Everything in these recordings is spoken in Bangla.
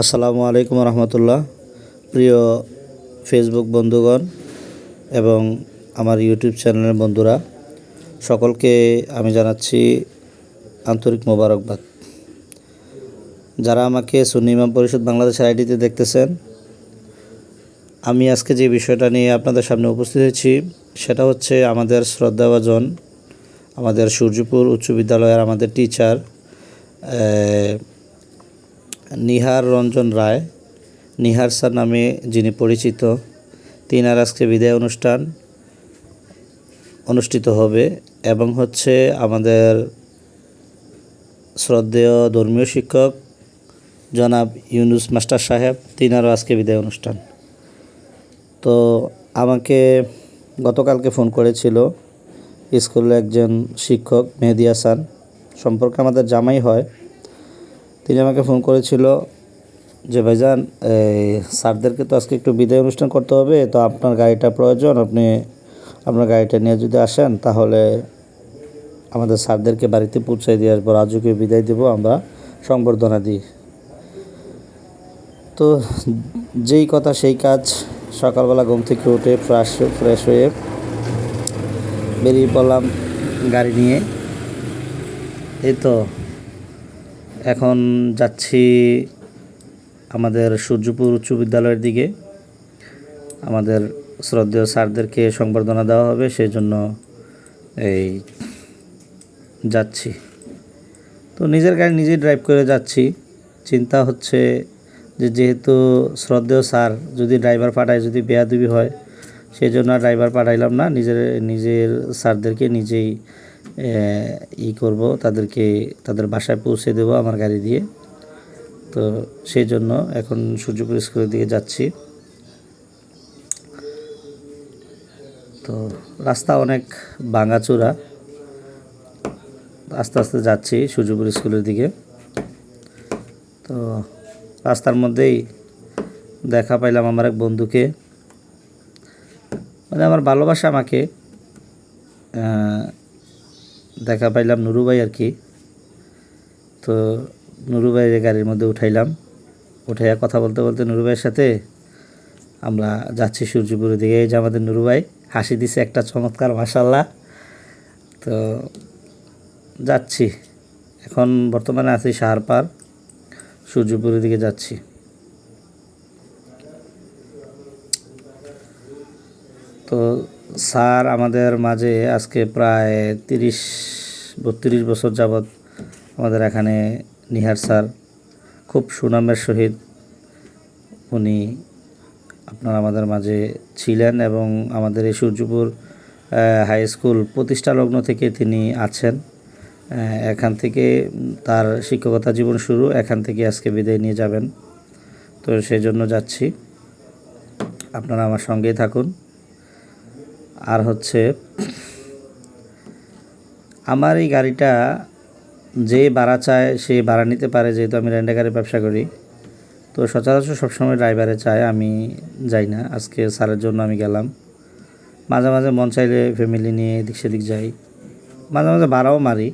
আসসালামু আলাইকুম রহমতুল্লাহ। প্রিয় ফেসবুক বন্ধুগণ এবং আমার ইউটিউব চ্যানেলের বন্ধুরা, সকলকে আমি জানাচ্ছি আন্তরিক মোবারকবাদ। যারা আমাকে সুন্নি ইমাম পরিষদ বাংলাদেশের আইডিতে দেখতেছেন, আমি আজকে যে বিষয়টা নিয়ে আপনাদের সামনে উপস্থিত হয়েছি সেটা হচ্ছে আমাদের শ্রদ্ধাভাজন, আমাদের সূর্যপুর উচ্চ বিদ্যালয়ের আমাদের টিচার নিহার রঞ্জন রায়, নিহার স্যার নামে যিনি পরিচিত, তিনার আজকে বিদায় অনুষ্ঠান অনুষ্ঠিত হবে এবং হচ্ছে আমাদের শ্রদ্ধেয় ধর্মীয় শিক্ষক জনাব ইউনুস মাস্টার সাহেব, তিনারও আজকে বিদায় অনুষ্ঠান। তো আমাকে গতকালকে ফোন করেছিল স্কুলের একজন শিক্ষক মেহেদি হাসান, সম্পর্কে আমাদের জামাই হয়। তিনি আমাকে ফোন করেছিল যে ভাইজান, স্যারদেরকে তো আজকে একটু বিদায় অনুষ্ঠান করতে হবে, তো আপনার গাড়িটা প্রয়োজন, আপনি আপনার গাড়িটা নিয়ে যদি আসেন তাহলে আমাদের স্যারদেরকে বাড়িতে পৌঁছে দিয়ে আসবো, রাজুকে বিদায় দেবো, আমরা সংবর্ধনা দিই। তো যেই কথা সেই কাজ, সকালবেলা ঘুম থেকে উঠে ফ্রেশ হয়ে বেরিয়ে পড়লাম গাড়ি নিয়ে। এই তো এখন যাচ্ছি আমাদের সূর্যপুর উচ্চ বিদ্যালয়ের দিকে। আমাদের শ্রদ্ধেয় স্যারদেরকে সংবর্ধনা দেওয়া হবে, সেই জন্য এই যাচ্ছি। তো নিজের গাড়ি নিজেই ড্রাইভ করে যাচ্ছি। চিন্তা হচ্ছে যে যেহেতু শ্রদ্ধেয় স্যার, যদি ড্রাইভার পাঠায় যদি বেয়াদবি হয়, সেই জন্য আর ড্রাইভার পাঠাইলাম না, নিজের স্যারদেরকে নিজেই করব, তাদেরকে তাদের বাসায় পৌঁছে দেবো আমার গাড়ি দিয়ে। তো সেই জন্য এখন সূর্যপুর স্কুলের দিকে যাচ্ছি। তো রাস্তা অনেক ভাঙাচোরা, আস্তে আস্তে যাচ্ছি সূর্যপুর স্কুলের দিকে। তো রাস্তার মধ্যেই দেখা পাইলাম আমার এক বন্ধুকে, মানে আমার ভালোবাসা আমাকে দেখা পাইলাম, নুরু ভাই আর কি। তো নুরু ভাইয়ের গাড়ির মধ্যে উঠাইলাম, উঠাইয়া কথা বলতে বলতে নুরু ভাইয়ের সাথে আমরা যাচ্ছি সূর্যপুরের দিকে। এই যে আমাদের নুরু ভাই হাসি দিছে একটা চমৎকার, মাশাআল্লাহ। তো যাচ্ছি, এখন বর্তমানে আছি সাহারপার, সূর্যপুরের দিকে যাচ্ছি। তো স্যার আমাদের মাঝে আজকে প্রায় 30-32 বছর যাবৎ আমাদের এখানে নিহার স্যার খুব সুনামের সহিত উনি আপনার আমাদের মাঝে ছিলেন এবং আমাদের এই সূর্যপুর হাই স্কুল প্রতিষ্ঠা লগ্ন থেকে তিনি আছেন। এখান থেকে তার শিক্ষকতা জীবন শুরু, এখান থেকে আজকে বিদায় নিয়ে যাবেন। তো সেই জন্য যাচ্ছি, আপনারা আমার সঙ্গেই থাকুন। আর হচ্ছে আমার এই গাড়িটা যে ভাড়া চায় সে ভাড়া নিতে পারে, যেহেতু আমি রেন্টে গাড়ি ব্যবসা করি। তো সচরাচর সবসময় ড্রাইভারে চায়, আমি যাই না। আজকে স্যারের জন্য আমি গেলাম। মাঝে মাঝে মন চাইলে ফ্যামিলি নিয়ে এদিক সেদিক যাই, মাঝে মাঝে ভাড়াও মারি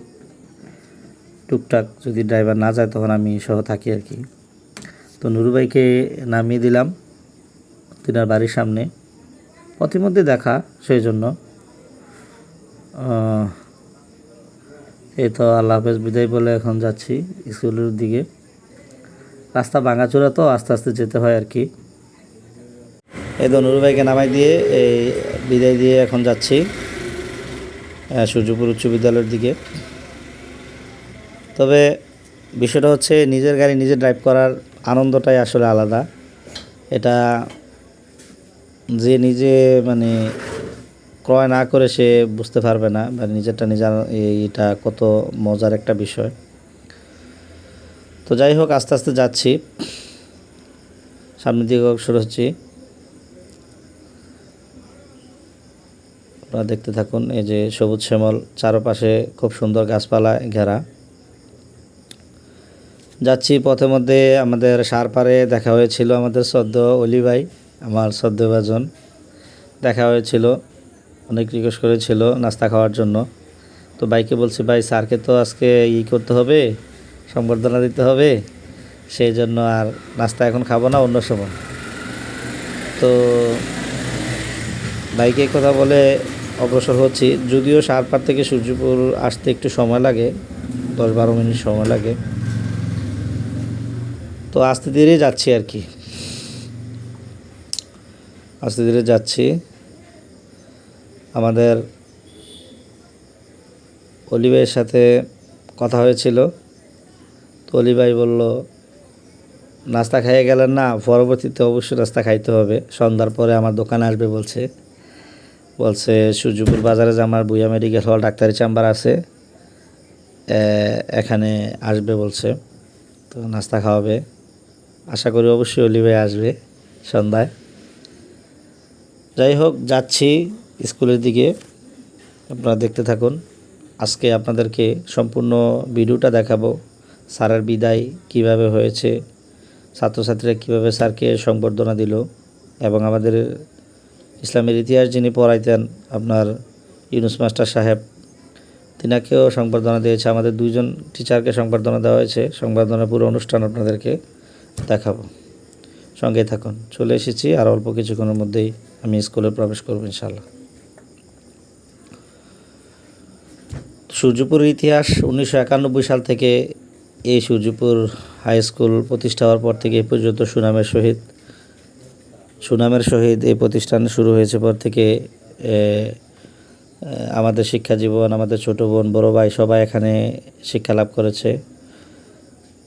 টুকটাক, যদি ড্রাইভার না যায় তখন আমি সহ থাকি আর কি। তো নুরু ভাইকে নামিয়ে দিলাম তিনার বাড়ির সামনে, পথিমধ্যে দেখা, সেই জন্য এই তো আল্লাহ হাফেজ বিদায় বলে এখন যাচ্ছি স্কুলের দিকে। রাস্তা ভাঙাচোরা, তো আস্তে আস্তে যেতে হয় আর কি। এই তো নুরু ভাইকে নামাই দিয়ে এই বিদায় দিয়ে এখন যাচ্ছি সূর্যপুর উচ্চ বিদ্যালয়ের দিকে। তবে বিষয়টা হচ্ছে নিজের গাড়ি নিজে ড্রাইভ করার আনন্দটাই আসলে আলাদা। এটা যে নিজে মানে ক্রয় না করে সে বুঝতে পারবে না, মানে নিজেরটা নিজের এটা কত মজার একটা বিষয়। তো যাই হোক, আস্তে আস্তে যাচ্ছি, সামনের দিকে শুরু হচ্ছি। আপনারা দেখতে থাকুন, এই যে সবুজ শ্যামল, চারপাশে খুব সুন্দর গাছপালা ঘেরা। যাচ্ছি, পথের মধ্যে আমাদের সারপাড়ে দেখা হয়েছিল আমাদের শ্রদ্ধ অলি ভাই, আমার শ্রদ্ধেভাজন, দেখা হয়েছিল, অনেক রিকোয়েস্ট করেছিল নাস্তা খাওয়ার জন্য। তো ভাইকে বলছি, ভাই স্যারকে তো আজকে করতে হবে, সংবর্ধনা দিতে হবে, সেই জন্য আর নাস্তা এখন খাবো না, অন্য সময়। তো বাইকে কথা বলে অগ্রসর হচ্ছি, যদিও সারপার থেকে সূর্যপুর আসতে একটু সময় লাগে, 10-12 মিনিট সময় লাগে। তো আস্তে ধীরে যাচ্ছি আর কি, আস্তে ধীরে যাচ্ছি। আমাদের অলি ভাইয়ের সাথে কথা হয়েছিল, তো অলি ভাই বলল নাস্তা খাইয়ে গেলেন না, পরবর্তীতে অবশ্যই নাস্তা খাইতে হবে, সন্ধ্যার পরে আমার দোকানে আসবে বলছে সূর্যপুর বাজারে যে আমার ভূঁইয়া মেডিকেল হল ডাক্তারি চেম্বার আছে, এখানে আসবে বলছে। তো নাস্তা খাওয়াবে, আশা করি অবশ্যই অলি ভাই আসবে সন্ধ্যায়। যাই হোক, যাচ্ছি স্কুলের দিকে, আপনারা দেখতে থাকুন। আজকে আপনাদেরকে সম্পূর্ণ ভিডিওটা দেখাবো, স্যারের বিদায় কিভাবে হয়েছে, ছাত্রছাত্রীরা কীভাবে স্যারকে সংবর্ধনা দিল, এবং আমাদের ইসলামের ইতিহাস যিনি পড়াইতেন আপনার ইউনুস মাস্টার সাহেব, তিনাকেও সংবর্ধনা দিয়েছে। আমাদের 2জন টিচারকে সংবর্ধনা দেওয়া হয়েছে। সংবর্ধনার পুরো অনুষ্ঠান আপনাদেরকে দেখাবো, সঙ্গে থাকুন। চলে এসেছি, আর অল্প কিছুক্ষণের মধ্যেই আমি স্কুলে প্রবেশ করব ইনশাআল্লাহ। সূর্যপুরের ইতিহাস 1991 সাল থেকে এই সূর্যপুর হাই স্কুল প্রতিষ্ঠা হওয়ার পর থেকে এই পর্যন্ত সুনামের সহিত এই প্রতিষ্ঠান শুরু হয়েছে। পর থেকে আমাদের শিক্ষা জীবন, আমাদের ছোট বোন, বড় ভাই সবাই এখানে শিক্ষা লাভ করেছে।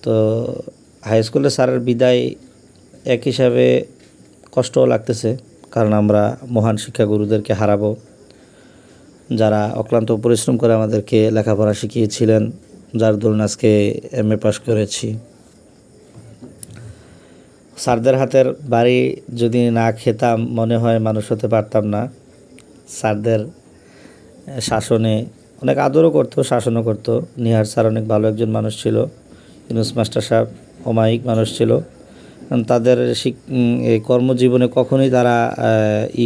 তো হাই স্কুলে স্যারের বিদায় এক হিসাবে কষ্টও লাগতেছে, কারণ আমরা মহান শিক্ষাগুরুদেরকে হারাবো, যারা অক্লান্ত পরিশ্রম করে আমাদেরকে লেখাপড়া শিখিয়েছিলেন, যার দরুন আজকে MA পাস করেছি। স্যারদের হাতের বাড়ি যদি না খেতাম, মনে হয় মানুষ হতে পারতাম না। স্যারদের শাসনে অনেক আদরও করতো, শাসনও করতো। নিহার স্যার অনেক ভালো একজন মানুষ ছিল, ইউনুস মাস্টার সাহেব অমায়িক মানুষ ছিল। তাদের এই কর্মজীবনে কখনোই তারা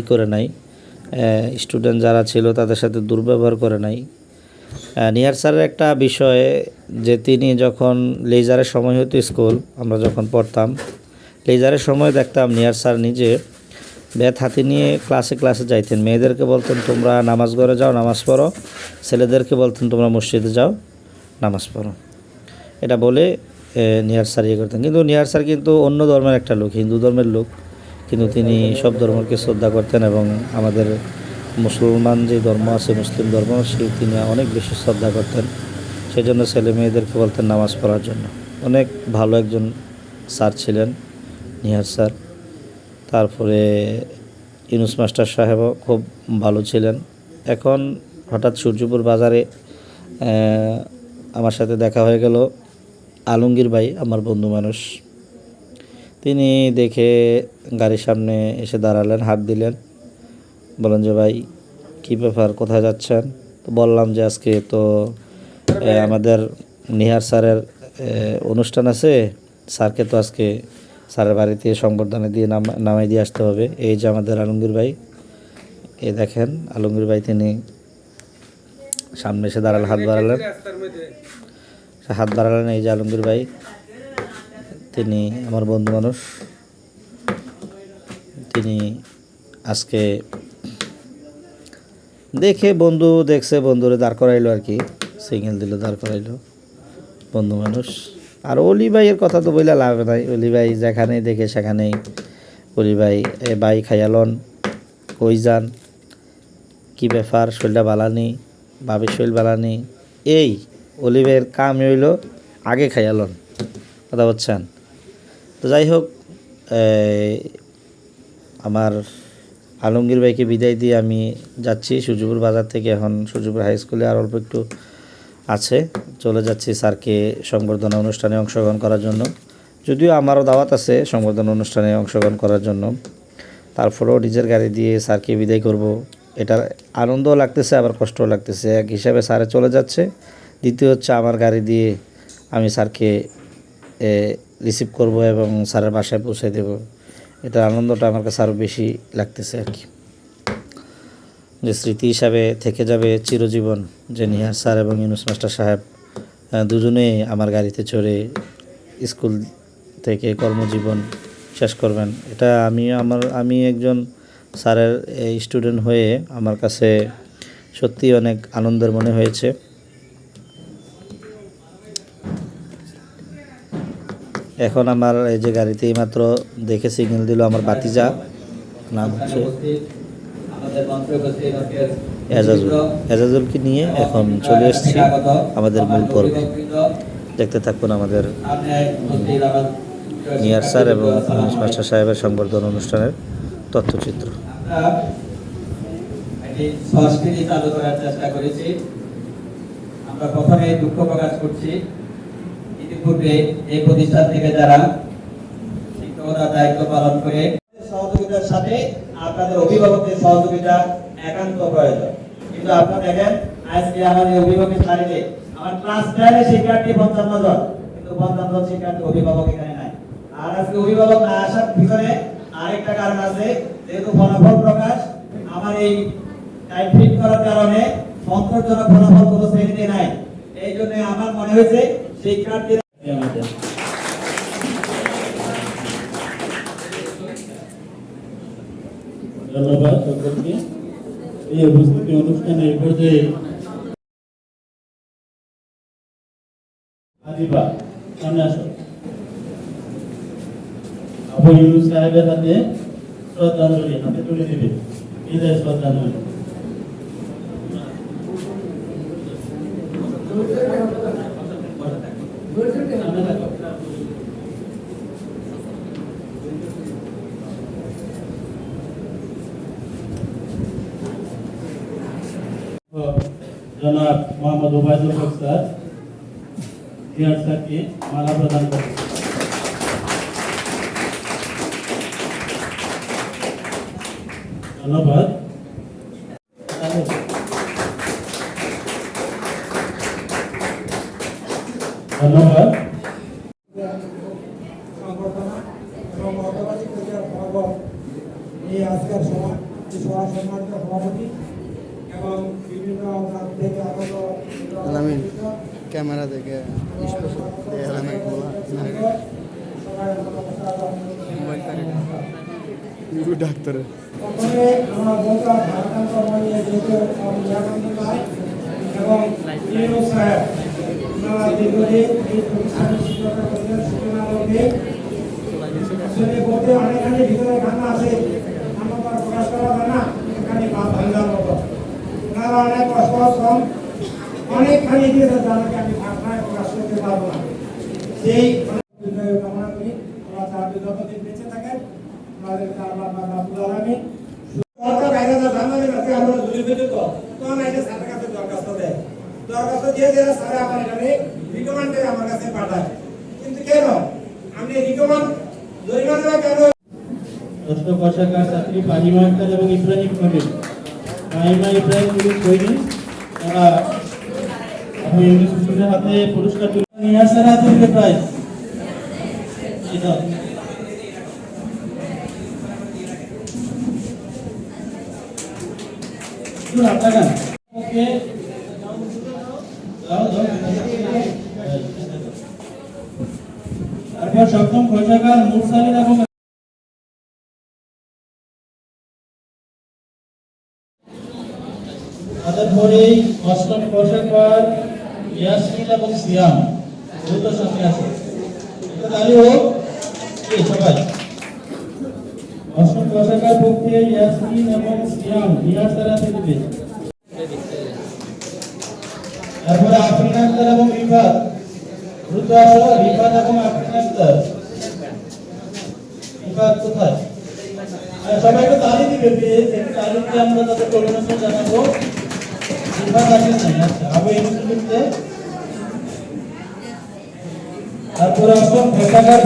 করে নাই, স্টুডেন্ট যারা ছিল তাদের সাথে দুর্ব্যবহার করে নাই। নিহার স্যারের একটা বিষয়, যে তিনি যখন লেজারের সময় হতো স্কুল, আমরা যখন পড়তাম লেজারের সময় দেখতাম নিহার স্যার নিজে ব্যাট হাতে নিয়ে ক্লাসে যাইতেন। মেয়েদেরকে বলতেন তোমরা নামাজ ঘরে যাও, নামাজ পড়ো, ছেলেদেরকে বলতেন তোমরা মসজিদে যাও, নামাজ পড়ো। এটা বলে নিহার স্যার করতেন। কিন্তু নিহার স্যার কিন্তু অন্য ধর্মের একটা লোক, হিন্দু ধর্মের লোক, কিন্তু তিনি সব ধর্মকে শ্রদ্ধা করতেন, এবং আমাদের মুসলমান যে ধর্ম আছে, মুসলিম ধর্ম, সেই তিনি অনেক বেশি শ্রদ্ধা করতেন। সেই জন্য ছেলে মেয়েদেরকে বলতেন নামাজ পড়ার জন্য। অনেক ভালো একজন স্যার ছিলেন নিহার স্যার। তারপরে ইউনুস মাস্টার সাহেবও খুব ভালো ছিলেন। এখন হঠাৎ সূর্যপুর বাজারে আমার সাথে দেখা হয়ে গেল আলমগীর ভাই, আমার বন্ধু মানুষ। তিনি দেখে গাড়ির সামনে এসে দাঁড়ালেন, হাত দিলেন, বলেন যে ভাই কী ব্যাপার, কোথায় যাচ্ছেন? তো বললাম যে আজকে তো আমাদের নিহার স্যারের অনুষ্ঠান আছে, স্যারকে তো আজকে স্যারের বাড়িতে সংবর্ধনা দিয়ে নামাই দিয়ে আসতে হবে। এই যে আমাদের আলমগীর ভাই, এই দেখেন আলমগীর ভাই, তিনি সামনে এসে দাঁড়ালেন, হাত বাড়ালেন। এই যে আলমগীর ভাই, তিনি আমার বন্ধু মানুষ। তিনি আজকে দেখে দেখছে, বন্ধুরে দাঁড় করাইলো আর কি, সিগন্যাল দিল, দাঁড় করাইলো, বন্ধু মানুষ। আর অলি ভাইয়ের কথা তো বইলা লাভ নাই। অলি ভাই যেখানেই দেখে সেখানেই অলি ভাই, ভাই খাইয়ালন, কই যান, কী ব্যাপার, শরীরটা বালানি, ভাবির শরীর বালানি, এই অলি ভাইয়ের কাম হইল আগে খাইয়ালন, কথা বলছেন। তো যাই হোক, আমার আলমগীর ভাইকে বিদায় দিয়ে আমি যাচ্ছি সূর্যপুর বাজার থেকে। এখন সূর্যপুর হাই স্কুলে আর অল্প একটু আছে, চলে যাচ্ছি স্যারকে সংবর্ধনা অনুষ্ঠানে অংশগ্রহণ করার জন্য। যদিও আমারও দাওয়াত আছে সংবর্ধনা অনুষ্ঠানে অংশগ্রহণ করার জন্য, তারপরেও নিজের গাড়ি দিয়ে স্যারকে বিদায় করব। এটার আনন্দও লাগতেছে, আবার কষ্টও লাগতেছে। এক হিসাবে স্যারে চলে যাচ্ছে, দ্বিতীয় হচ্ছে আমার গাড়ি দিয়ে আমি স্যারকে রিসিভ করব এবং স্যারের বাসায় পৌঁছে দেব। এটার আনন্দটা আমার কাছে আরও বেশি লাগতেছে আর কি, যে স্মৃতি হিসাবে থেকে যাবে চিরজীবন, যে নিহার স্যার এবং ইউনুস মাস্টার সাহেব দুজনেই আমার গাড়িতে চড়ে স্কুল থেকে কর্মজীবন শেষ করবেন। এটা আমি একজন স্যারের স্টুডেন্ট হয়ে আমার কাছে সত্যিই অনেক আনন্দের মনে হয়েছে। এখন আমার এই যে গাড়িতে মাত্র দেখে সিগন্যাল দিল আমার ভাতিজা, নাম হচ্ছে এজাজুলকে নিয়ে এখন চলে এসেছি আমাদের মূল পর্বে। দেখতে থাকুন আমাদের নিয়ার স্যার এবং মাস্টার সাহেবের সংবর্ধনা অনুষ্ঠানের তথ্যচিত্র। চালু করার চেষ্টা করেছি। আমরা প্রথমে দুঃখ প্রকাশ করছি ইতিপূর্বে এই প্রতিষ্ঠান থেকে যারা শিক্ষকতার দায়িত্ব পালন করে সহযোগিতার সাথে আপনাদের অভিভাবকদের সহযোগিতা একান্ত প্রয়োজন। কিন্তু আপনারা দেখেন আজকে আমাদের অভিভাবকের সারিতে আমার ক্লাস 10 শিক্ষার্থী 55 জন, কিন্তু 55 জন শিক্ষার্থী অভিভাবক এখানে নাই। আর আজকে অভিভাবক না আসার পিছনে আরেকটা কারণ আছে, যেহেতু ফলাফল প্রকাশ আমার এই টাইম ফিট করার কারণে সন্তোষজনক ফলাফল কোনো শ্রেণীতে নাই। এই জন্য আমার মনে হয়েছে শিক্ষার্থীরা ধন্যবাদ সকলকে। এই উপস্থিতি অনুষ্ঠানে এই পর্যায়ে আদিবা সামনে আসো। আবু ইউনুস সাহেবের হাতে শ্রদ্ধাঞ্জলি হাতে তুলে দেবে। এই যে শ্রদ্ধাঞ্জলি। জনাব মোহাম্মদ ওবায়দুল হক স্যার জিয়ার স্যারকে মালা প্রদান করেন। ধন্যবাদ। ধন্যবাদ। এই আজকের সম্মানিত সভাপতি এবং বিভিন্ন থেকে আগত আমি ক্যামেরা দেখে ডাক্তারের প্রথমে আমরা বলতাম ভারতান্ত নিয়ে যেহেতু এবং ইউনুস সাহেব ওনারা দীর্ঘদিন এই প্রতিষ্ঠানের শিক্ষকতা করছেন। সূচনা লগ্নে আসলে বলতে অনেকখানি ভিতরে ভাঙা আছে, আমরা তো আর প্রকাশ করা যায় না, এখানে ভাঙার মতো ওনারা অনেক কষ্ট অনেকখানি দিয়েছে, যাদেরকে আমি ভাষায় প্রকাশ করতে পারবো না। সেই কামনা করি ওরা তাদের যতদিন বেঁচে থাকেন ওনাদেরকে আল্লাহ রাব্বুল আলামিন সরকার বাইরে যা জানালেন আছে আমরা জুড়ে ফেলে তো তখন আইসে স্যারের কাছে দরখাস্ত দেয়। দরখাস্ত দিয়ে দিয়ে স্যার আমার এখানে রিকমেন্ড করে আমার কাছে পাঠায়। কিন্তু কেন আমি রিকমেন্ড জরিমানা কেন? ষষ্ঠ কোষাগার ছাত্রী ফাহিমা আক্তার এবং ইব্রাহিম কবির, ফাহিমা ইব্রাহিম কবির তৈরি, তারা আবু ইউনুস স্কুলের হাতে পুরস্কার তুলে নিয়ে আসেন। হাতে প্রাইজ এটা আপনারা ওকে তারপর সপ্তম কোষাগার মুরসালিন এবং তারপরেই অষ্টম কোষাগার ইয়াসমিন এবং সিয়াম দ্রুত সামনে আসে। তাহলে হোক সবাই অষ্টম কোষাগার পক্ষে ইয়াসমিন এবং সিয়াম নিয়ার সারাতে দিবে। তারপরে আফরিন আক্তার এবং রিফাত দ্রুত আসো। রিফাত এবং আফরিন আক্তার, রিফাত কোথায়? সবাইকে তালি দিবে, একটু তালি দিয়ে আমরা তাদের অভিনন্দন জানাবো। রিফাত আসেন নাই, আচ্ছা আবু ইউনুসকে। তারপরে অষ্টম কোষাগার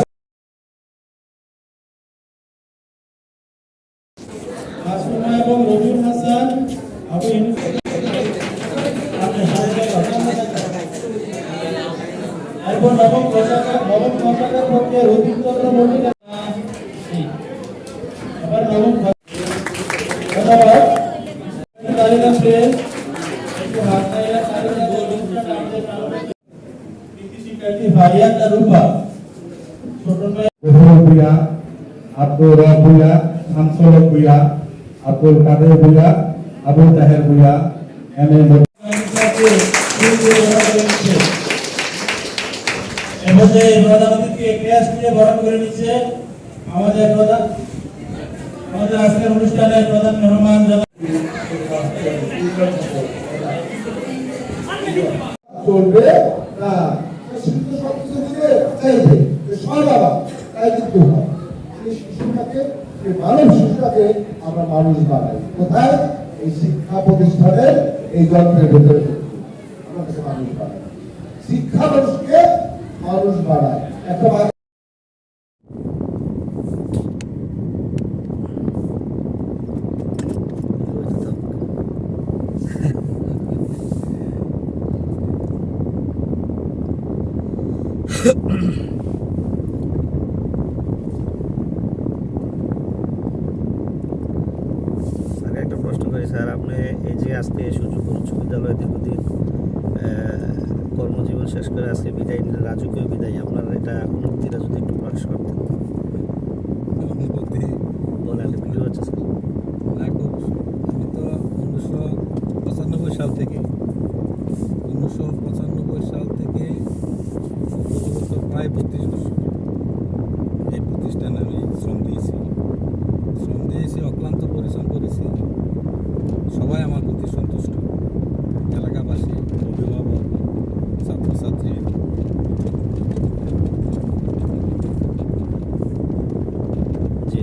মাসুমা এবং রবিউল হাসান আবু ইউনুস। তারপর নবম কোষাগার পক্ষে রবীন্দ্র মল্লিক। আবার নবম ধন্যবাদ। তালিকা প্লেন একটু হাত নাইলা তালিকা গোলটা নামতে পারবে। শিক্ষার্থী ভাইয়া রূপা ছোট ভুইয়া, আব্দুর রব ভুইয়া, শামসুল হক ভুইয়া, আব্দুল কাদের ভুইয়া, আবুল তাহের ভুইয়া, এম এ এমধ্যে প্রধান অতিথিকে ক্যাশ দিয়ে বরণ করে নিচ্ছে আমাদের আজকের অনুষ্ঠানের প্রধান মেহমান চলবে না, শিশু সবকিছু দিলে চাইবে যে সয় বাবা তাই কিন্তু হয়। সেই শিশুটাকে, সেই মানব শিশুটাকে আমরা মানুষ বানাই কোথায়? এই শিক্ষা প্রতিষ্ঠানের এই যন্ত্রের ভেতরে আমরা তাকে মানুষ বানাই। শিক্ষা মানুষকে মানুষ বানায়। একটা স্যার একটা প্রশ্ন করি স্যার, আপনি এই যে আজকে সূর্যপুর উচ্চ বিদ্যালয়ে দীর্ঘদিন কর্মজীবন শেষ করে আজকে বিদায় নিলেন, রাজকীয় বিদায়, আপনার এটা অনুভূতিটা যদি একটু প্রকাশ করতেন। অনুভূতি বলেন, ভিডিও হচ্ছে স্যার। না, খুব আমি তো 1995 সাল থেকে প্রায় 32 বছর এই প্রতিষ্ঠানে আমি শ্রম দিয়েছি, অক্লান্ত পরিশ্রম করেছি। সবাই আমার প্রতি সন্তুষ্ট, এলাকাবাসী, অভিভাবক, ছাত্রছাত্রী। জি,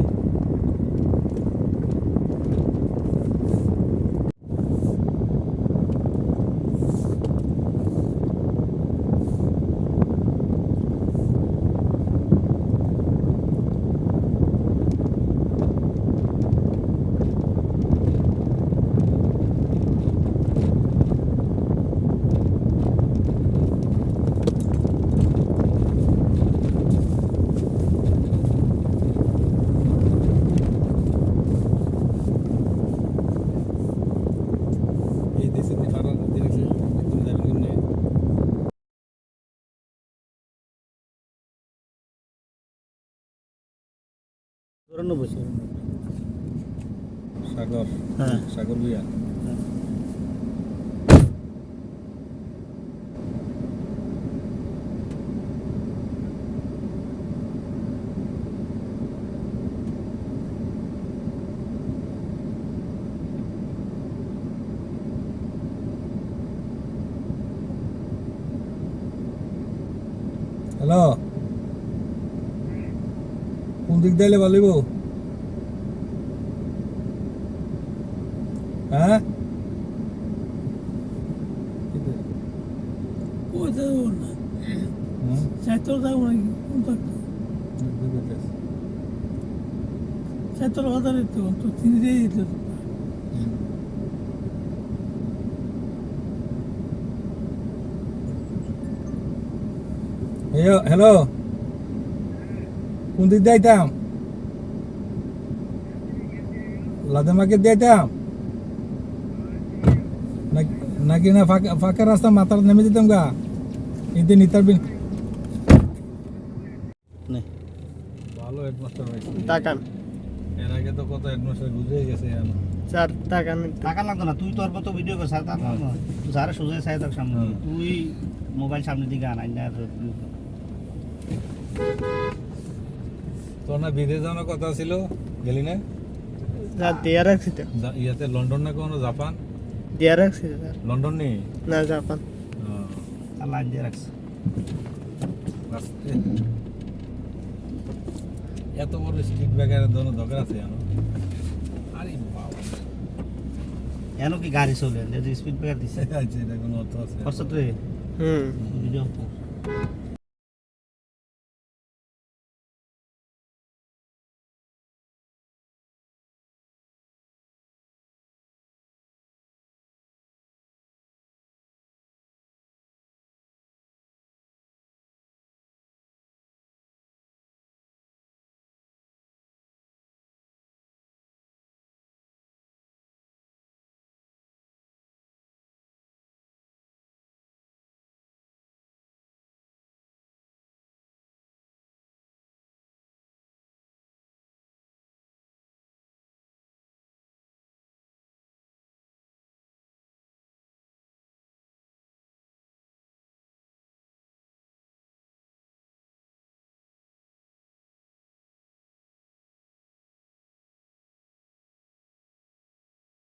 এই দেশে পাড়ার দেখেছি একদম যাবেন কিনে 94 সাগর হ্যাঁ। সাগর ভুইয়া। হ্যালো, কোন দিক দিলে বলিব? হ্যাঁ, হ্যালো, কোন দিক যাইতাম? লাদা মার্কেট যাইতাম নাকি না ফাঁকা রাস্তা মাথার নেমে যেতাম গা এতে নিতার বিন। ভালো হেডমাস্টার হয়েছে। তাকান এর আগে তো কত হেডমাস্টার বুঝে গেছে। স্যার, তাকান। টাকা লাগতো না, তুই তোর মতো ভিডিও কর স্যার, তার যারা সোজা চাই তার সামনে দিয়ে। তুই মোবাইল সামনে দিকে আনাই না। তোর না বিদেশ যাওয়ার কথা ছিল, গেলি না? স্যার, দিয়ে রাখছি তো। ইয়াতে লন্ডন না কোনো জাপান? দিয়ে রাখছি স্যার। লন্ডন নেই না, জাপান। তার লাইন দিয়ে রাখছে। এত বড় স্ট্রিট ব্যাগের জন্য দরকার আছে জানো? আরে বাবা, এনো কি গাড়ি চলে, স্পিড ব্রেকার দিছে, এটা কোনো অর্থ আছে? খরচা তো হুম। ভিডিও